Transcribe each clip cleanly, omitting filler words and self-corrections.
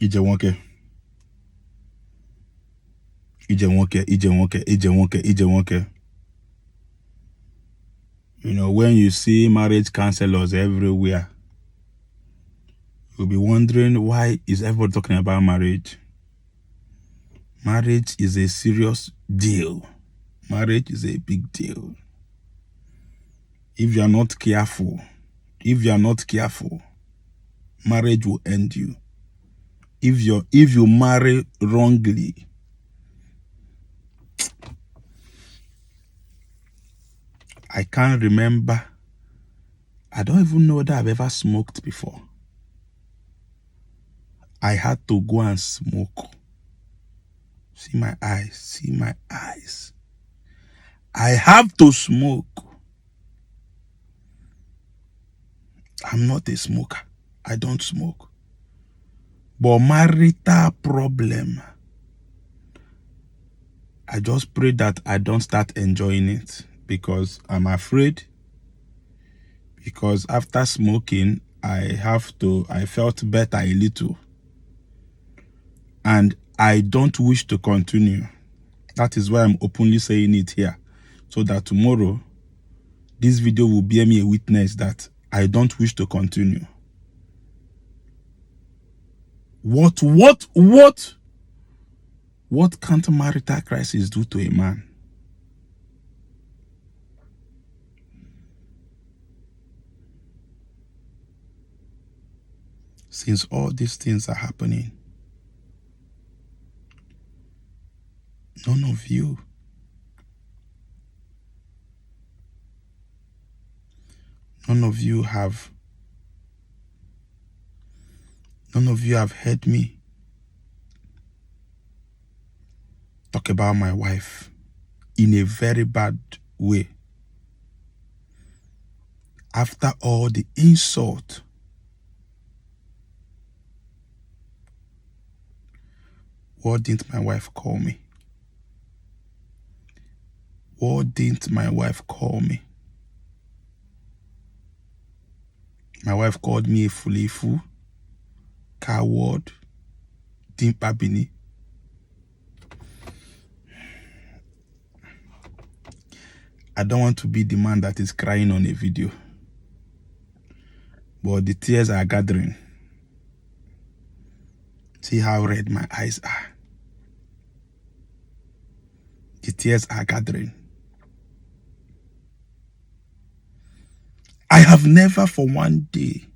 Ije wonke. You know, when you see marriage counselors everywhere, you'll be wondering, why is everybody talking about marriage? Marriage is a serious deal. Marriage is a big deal. If you are not careful, marriage will end you. If you marry wrongly, I can't remember. I don't even know that I've ever smoked before. I had to go and smoke. See my eyes. I have to smoke. I'm not a smoker. I don't smoke. But marital problem, I just pray that I don't start enjoying it, because I'm afraid. Because after smoking, I felt better a little. And I don't wish to continue. That is why I'm openly saying it here. So that tomorrow, this video will bear me a witness that I don't wish to continue. What can't marital crisis do to a man? Since all these things are happening, none of you have heard me talk about my wife in a very bad way. After all the insult, what didn't my wife call me? What didn't my wife call me? My wife called me a fulifu, coward, dimpabini. I don't want to be the man that is crying on a video, but the tears are gathering. See how red my eyes are. The tears are gathering. I have never for one day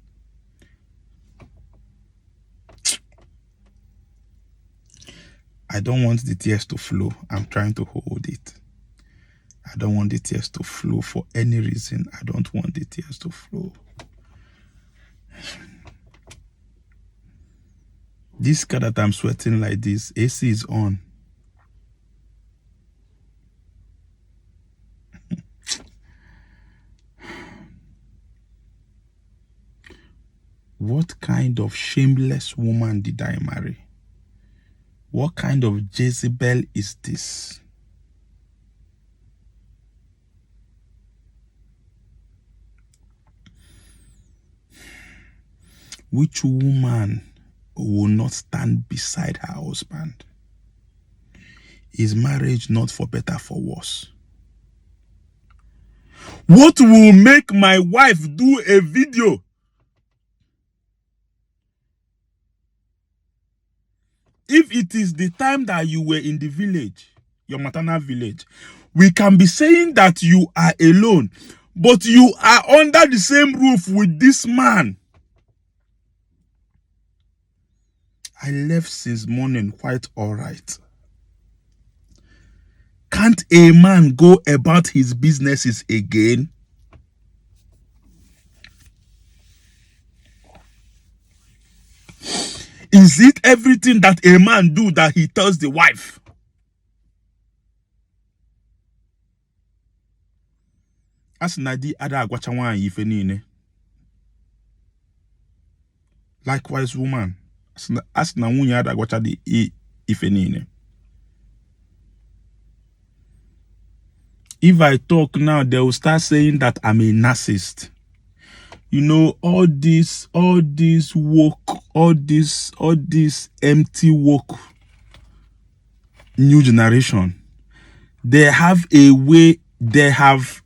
I don't want the tears to flow. I'm trying to hold it. I don't want the tears to flow for any reason. I don't want the tears to flow. This car that I'm sweating like this, AC is on. What kind of shameless woman did I marry? What kind of Jezebel is this? Which woman will not stand beside her husband? Is marriage not for better, for worse? What will make my wife do a video if it is the time that you were in the village, your maternal village? We can be saying that you are alone, but you are under the same roof with this man. I left since morning quite all right. Can't a man go about his businesses again? Is it everything that a man do that he tells the wife? As Nadi ada agwachawa ife niile. Likewise, woman. As na nwunye ada agwacha di ife niile. If I talk now, they will start saying that I'm a narcissist. You know, all this woke, all this empty woke new generation, they have a way, they have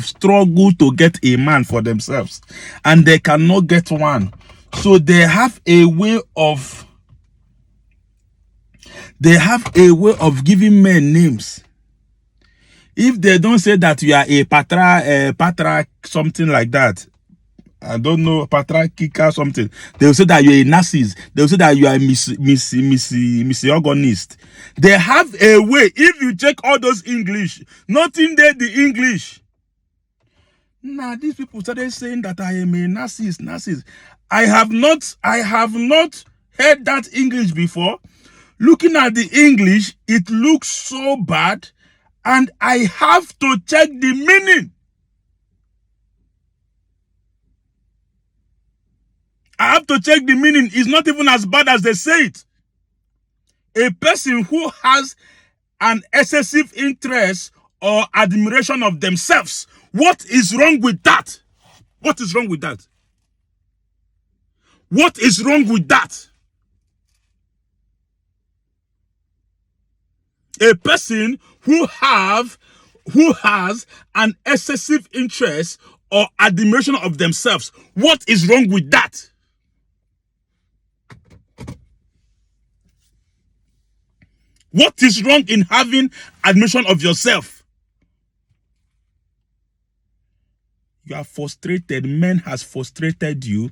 struggled to get a man for themselves, and they cannot get one. So they have a way of giving men names. If they don't say that you are a patra something like that, I don't know, patra kicker something, they will say that you're a narcissist. They will say that you are a misogynist. They have a way. If you check all those English, nothing there the English. Now these people started saying that I am a narcissist. I have not heard that English before. Looking at the English, it looks so bad, and I have to check the meaning. I have to check the meaning. It's not even as bad as they say it. A person who has an excessive interest or admiration of themselves. What is wrong with that? What is wrong with that? What is wrong with that? A person who has an excessive interest or admiration of themselves. What is wrong with that? What is wrong in having admiration of yourself? You are frustrated. Men has frustrated you,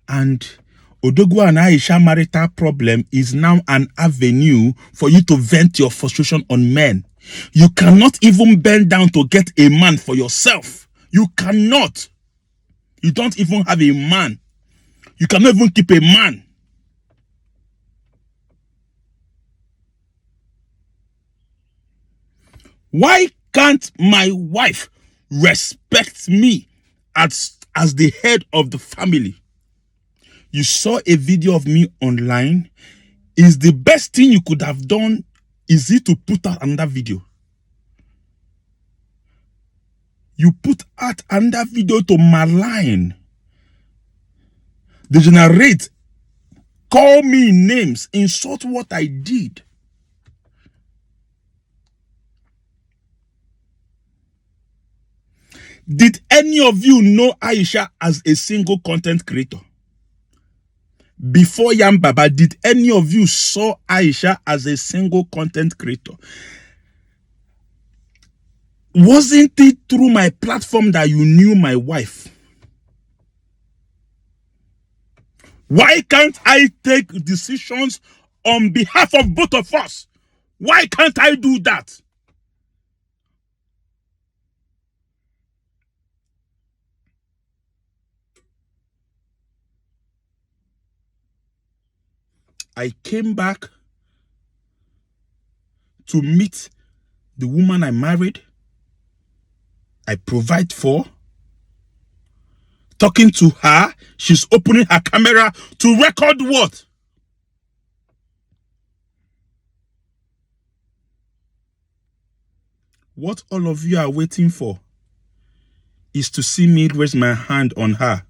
and Odogwu and Aisha marital problem is now an avenue for you to vent your frustration on men. You cannot even bend down to get a man for yourself. You cannot. You don't even have a man. You cannot even keep a man. Why can't my wife respect me as the head of the family? You saw a video of me online. Is the best thing you could have done, is it to put out another video? You put out another video to malign, degenerate, call me names, insult what I did. Did any of you know Aisha as a single content creator? Before Yam Baba, did any of you saw Aisha as a single content creator? Wasn't it through my platform that you knew my wife? Why can't I take decisions on behalf of both of us? Why can't I do that? I came back to meet the woman I married, I provide for. Talking to her, she's opening her camera to record what? What all of you are waiting for is to see me raise my hand on her.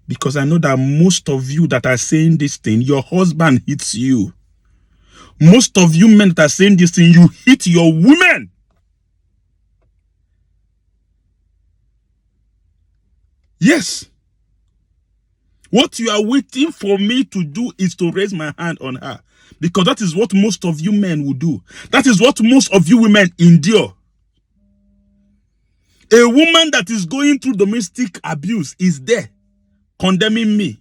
Because I know that most of you that are saying this thing, your husband hits you. Most of you men that are saying this thing, you hit your women. Yes. What you are waiting for me to do is to raise my hand on her. Because that is what most of you men will do. That is what most of you women endure. A woman that is going through domestic abuse is there condemning me.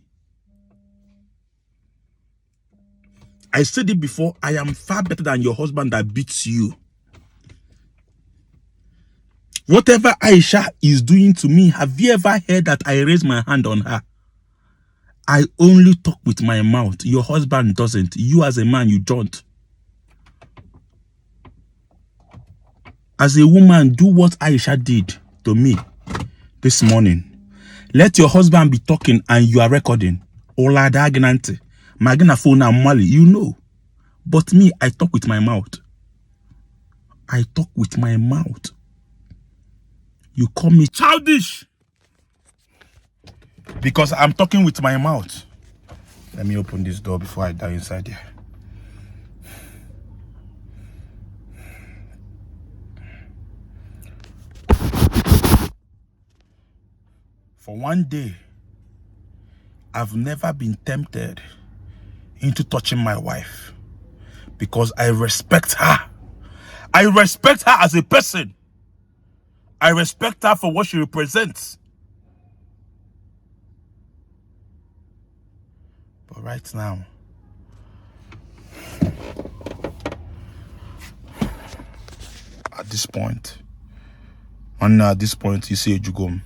I said it before, I am far better than your husband that beats you. Whatever Aisha is doing to me, have you ever heard that I raise my hand on her? I only talk with my mouth. Your husband doesn't. You as a man, you don't. As a woman, do what Aisha did to me this morning. Let your husband be talking and you are recording. Ola dagnante. Magina phone and Mali, you know. But me, I talk with my mouth. I talk with my mouth. You call me childish because I'm talking with my mouth. Let me open this door before I die inside here. For one day, I've never been tempted into touching my wife because I respect her. I respect her as a person. I respect her for what she represents. But right now, at this point, you see a jugum.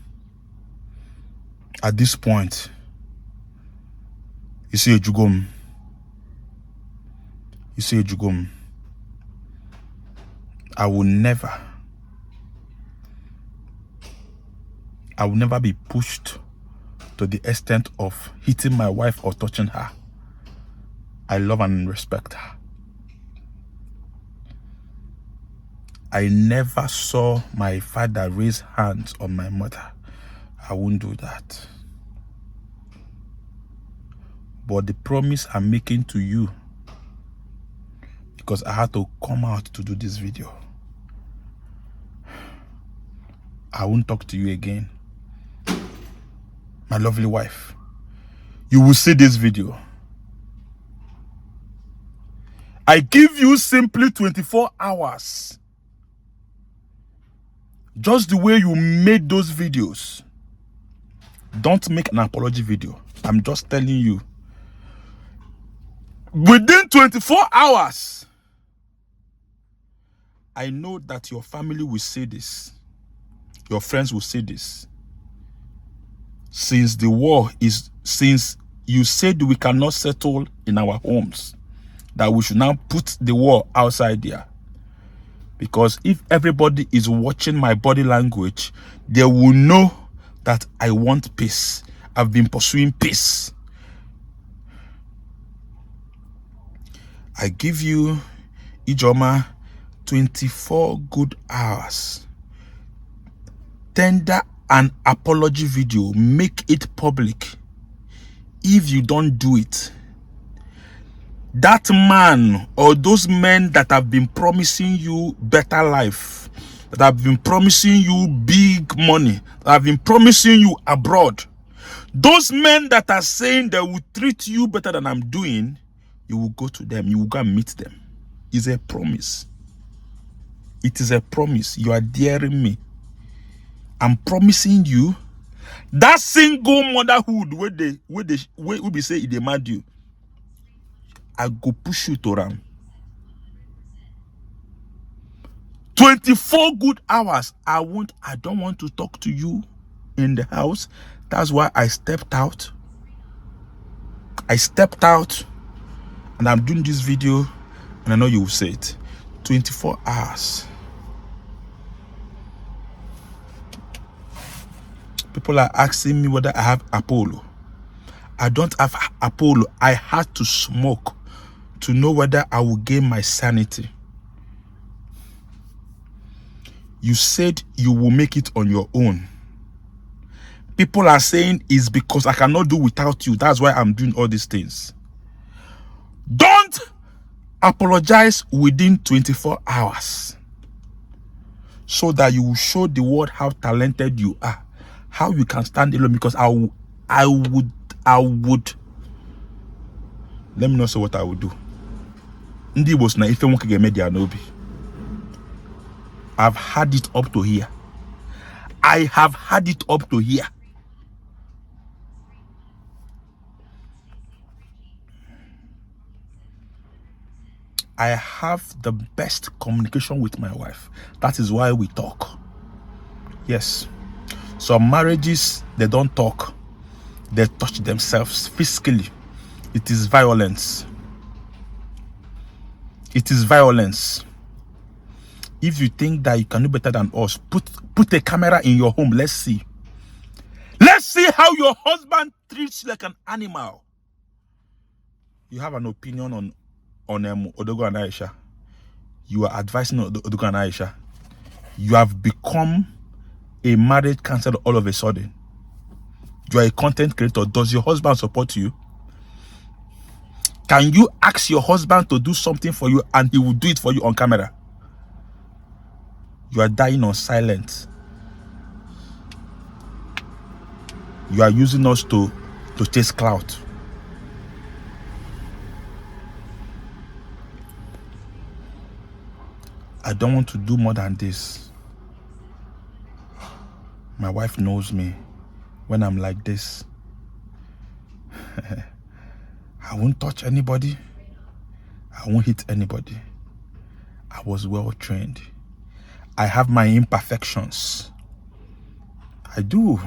At this point, you see a jugum. You see a jugum. I will never be pushed to the extent of hitting my wife or touching her. I love and respect her. I never saw my father raise hands on my mother. I won't do that. But the promise I'm making to you, because I had to come out to do this video, I won't talk to you again. My lovely wife, you will see this video. I give you simply 24 hours. Just the way you made those videos. Don't make an apology video. I'm just telling you. Within 24 hours, I know that your family will say this. Your friends will say this. Since you said we cannot settle in our homes, that we should now put the war outside there. Because if everybody is watching my body language, they will know that I want peace. I've been pursuing peace. I give you, Ijoma, 24 good hours. Tender an apology video. Make it public. If you don't do it, that man or those men that have been promising you better life, that have been promising you big money, that have been promising you abroad, those men that are saying they will treat you better than I'm doing, you will go to them, you will go and meet them. It's a promise. It is a promise. You are daring me. I'm promising you that single motherhood where we be say they mad you, I go push you to ram. 24 good hours. I don't want to talk to you in the house. That's why I stepped out. And I'm doing this video, and I know you will say it. 24 hours. People are asking me whether I have Apollo. I don't have Apollo. I had to smoke to know whether I will gain my sanity. You said you will make it on your own. People are saying it's because I cannot do without you. That's why I'm doing all these things. Don't apologize within 24 hours so that you will show the world how talented you are, how you can stand alone. Because I would let me not say what I would do. Ndi was na if you want to get media nobi. I've had it up to here. I have had it up to here. I have the best communication with my wife. That is why we talk. Yes. Some marriages, they don't talk. They touch themselves physically. It is violence. It is violence. If you think that you can do better than us, put a camera in your home. Let's see. Let's see how your husband treats you like an animal. You have an opinion on Odogwu and Aisha. You are advising Odogwu and Aisha. You have become a marriage cancelled all of a sudden? You are a content creator. Does your husband support you? Can you ask your husband to do something for you and he will do it for you on camera? You are dying on silence. You are using us to chase clout. I don't want to do more than this. My wife knows me when I'm like this. I won't touch anybody. I won't hit anybody. I was well trained. I have my imperfections. I do.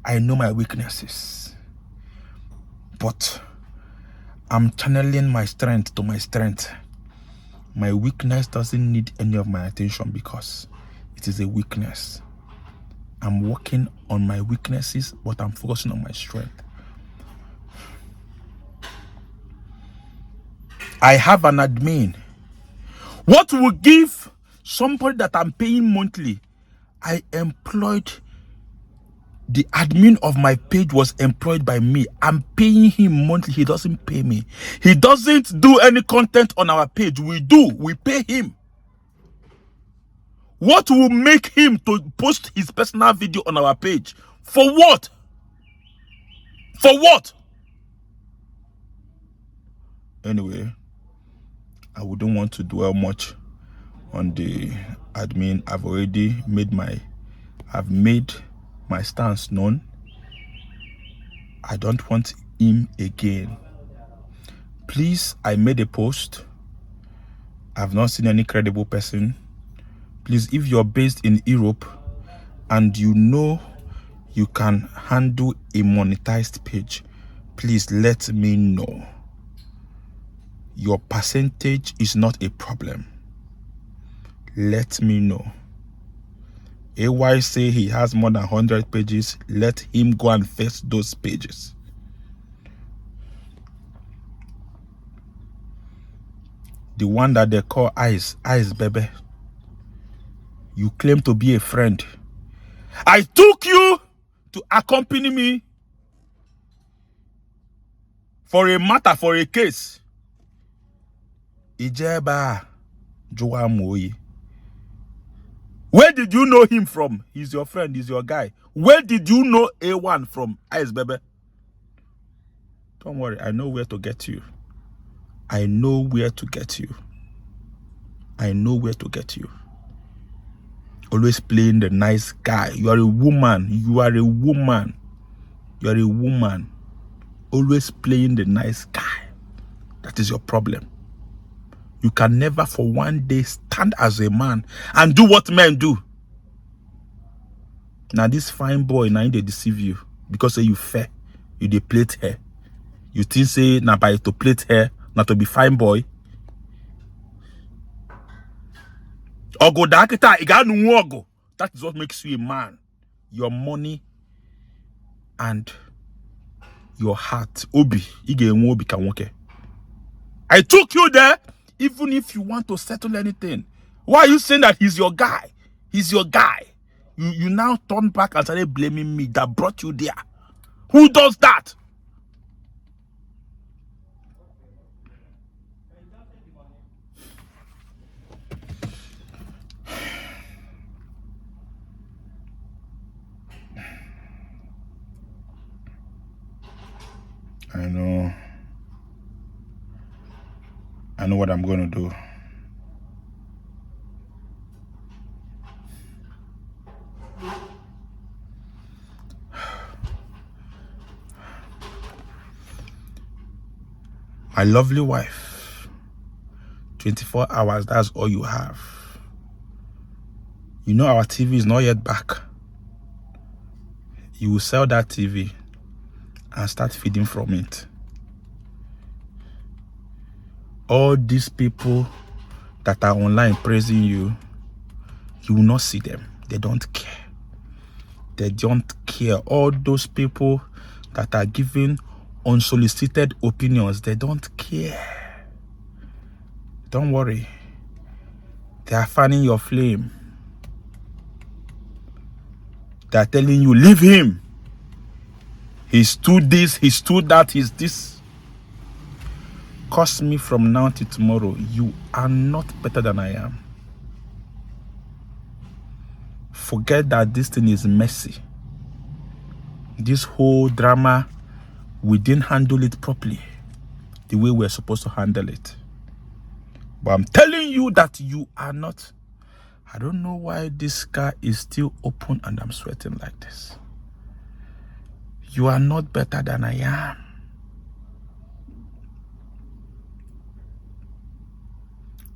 I know my weaknesses. But I'm channeling my strength to my strength. My weakness doesn't need any of my attention because it is a weakness. I'm working on my weaknesses, but I'm focusing on my strength. I have an admin. What will give somebody that I'm paying monthly? I employed the admin of my page was employed by me. I'm paying him monthly. He doesn't pay me. He doesn't do any content on our page. We do. We pay him. What will make him to post his personal video on our page? For what? For what? Anyway, I wouldn't want to dwell much on the admin. I've made my stance known. I don't want him again. Please, I made a post. I've not seen any credible person. Please, if you're based in Europe and you know you can handle a monetized page, please let me know. Your percentage is not a problem. Let me know. AY say he has more than 100 pages. Let him go and fetch those pages. The one that they call Eyes baby. You claim to be a friend. I took you to accompany me for a matter, for a case. Ijeba Joamoyi. Where did you know him from? He's your friend, he's your guy. Where did you know A1 from? Ice baby. Don't worry, I know where to get you. I know where to get you. I know where to get you. Always playing the nice guy. You are a woman. You are a woman. You are a woman. Always playing the nice guy. That is your problem. You can never for one day stand as a man and do what men do. Now this fine boy, now they deceive you because say you fair. You dey plait hair. You think say now by to plait hair, not to be fine boy. Ogo dakita iganu ogo. That is what makes you a man. Your money and your heart. Obi. Obi kawoke. I took you there. Even if you want to settle anything, why are you saying that he's your guy? He's your guy. You now turn back and started blaming me that brought you there. Who does that? I know what I'm going to do. My lovely wife, 24 hours, that's all you have. You know our TV is not yet back. You will sell that TV and start feeding from it. All these people that are online praising you, you will not see them. They don't care. They don't care. All those people that are giving unsolicited opinions, they don't care. Don't worry. They are fanning your flame. They are telling you, leave him. He's too this, he's too that, he's this. Curse me from now till tomorrow. You are not better than I am. Forget that this thing is messy. This whole drama, we didn't handle it properly the way we're supposed to handle it. But I'm telling you that you are not. I don't know why this car is still open and I'm sweating like this. You are not better than I am.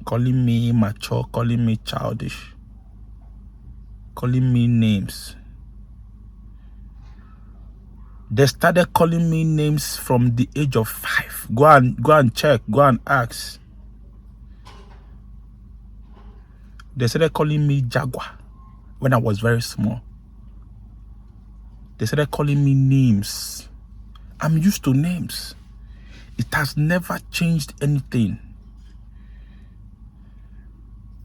Calling me immature, calling me childish, calling me names. They started calling me names from the age of 5. Go and check, go and ask. They started calling me Jaguar when I was very small. They started calling me names. I'm used to names. It has never changed anything.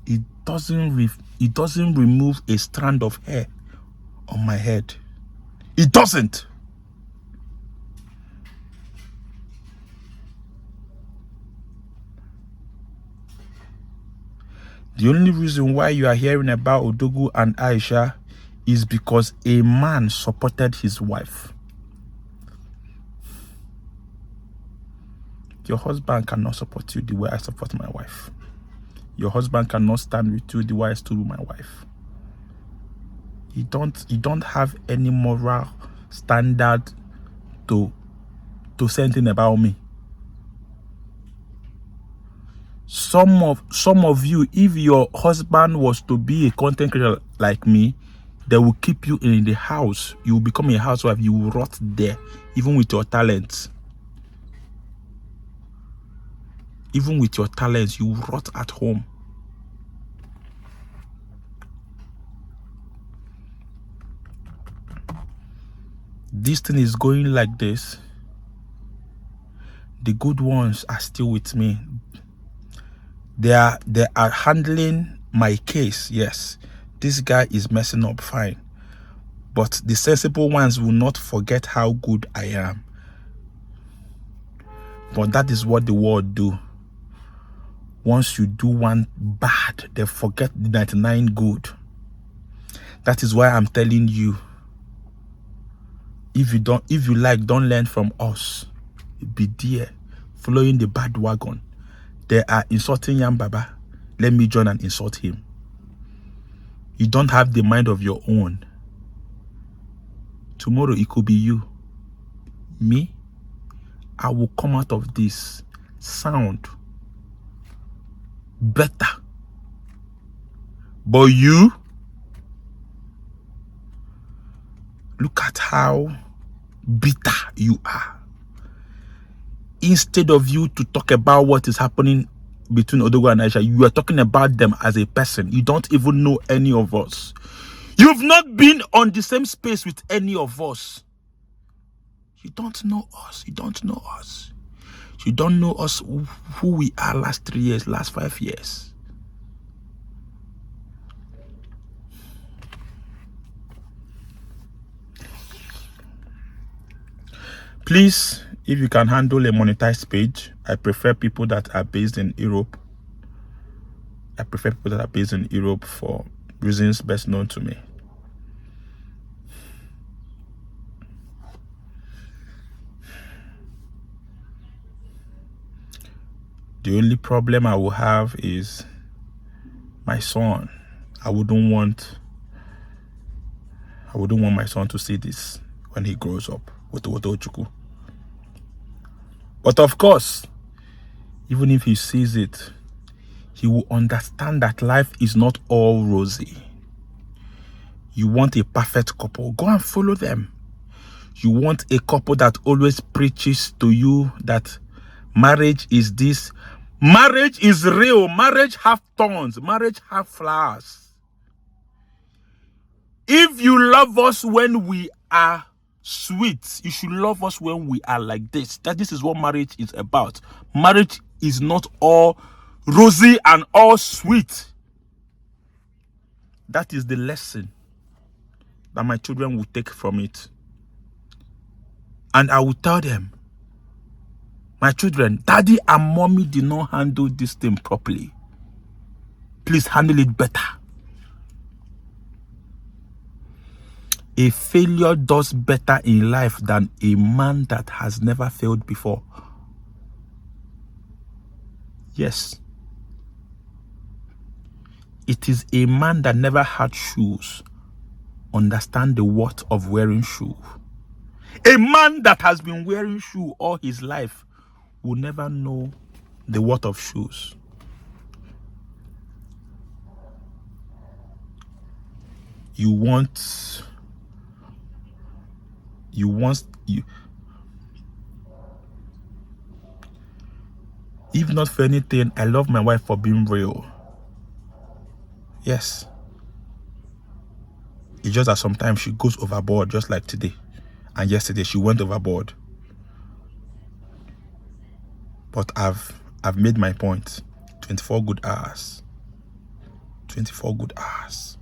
It doesn't remove a strand of hair on my head. It doesn't. The only reason why you are hearing about Odogwu and Aisha is because a man supported his wife. Your husband cannot support you the way I support my wife. Your husband cannot stand with you the way I stood with my wife. You don't have any moral standard to say anything about me. Some of you, if your husband was to be a content creator like me, they will keep you in the house. You will become a housewife. You will rot there, even with your talents. Even with your talents, you will rot at home. This thing is going like this. The good ones are still with me. They are handling my case. Yes, this guy is messing up, fine. But the sensible ones will not forget how good I am. But that is what the world do. Once you do one bad, they forget the 99 good. That is why I'm telling you, if you like, don't learn from us. Be there, following the bad wagon. They are insulting Yam Baba. Let me join and insult him. You don't have the mind of your own. Tomorrow it could be you. Me, I will come out of this sound better. But you, look at how bitter you are. Instead of you to talk about what is happening between Odogwu and Aisha, you are talking about them as a person. You don't even know any of us. You've not been on the same space with any of us. You don't know us. You don't know us. You don't know us, who we are last 3 years, last 5 years. Please, if you can handle a monetized page, I prefer people that are based in Europe. I prefer people that are based in Europe for reasons best known to me. The only problem I will have is my son. I wouldn't want my son to see this when he grows up with Odogwu. But of course, even if he sees it, he will understand that life is not all rosy. You want a perfect couple, go and follow them. You want a couple that always preaches to you that marriage is this. Marriage is real. Marriage have thorns. Marriage have flowers. If you love us when we are sweet, you should love us when we are like this. This is what marriage is about. Marriage is not all rosy and all sweet. That is the lesson that my children will take from it. And I will tell them, my children, daddy and mommy did not handle this thing properly. Please handle it better. A failure does better in life than a man that has never failed before. Yes. It is a man that never had shoes understand the worth of wearing shoe. A man that has been wearing shoe all his life will never know the worth of shoes. If not for anything, I love my wife for being real. Yes. It's just that sometimes she goes overboard, just like today. And yesterday she went overboard. But I've made my point. 24 good hours. 24 good hours.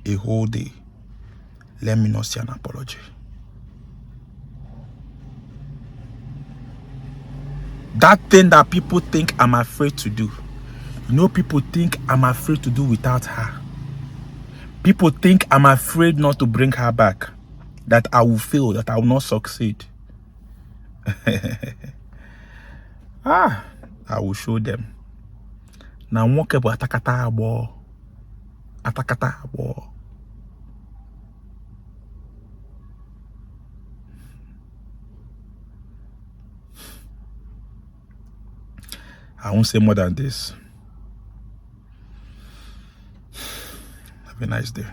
A whole day. Let me not see an apology. That thing that people think I'm afraid to do. You know, people think I'm afraid to do without her. People think I'm afraid not to bring her back. That I will fail, that I will not succeed. I will show them. Now, walk about atakata abo. Atakata abo. I won't say more than this. Have a nice day.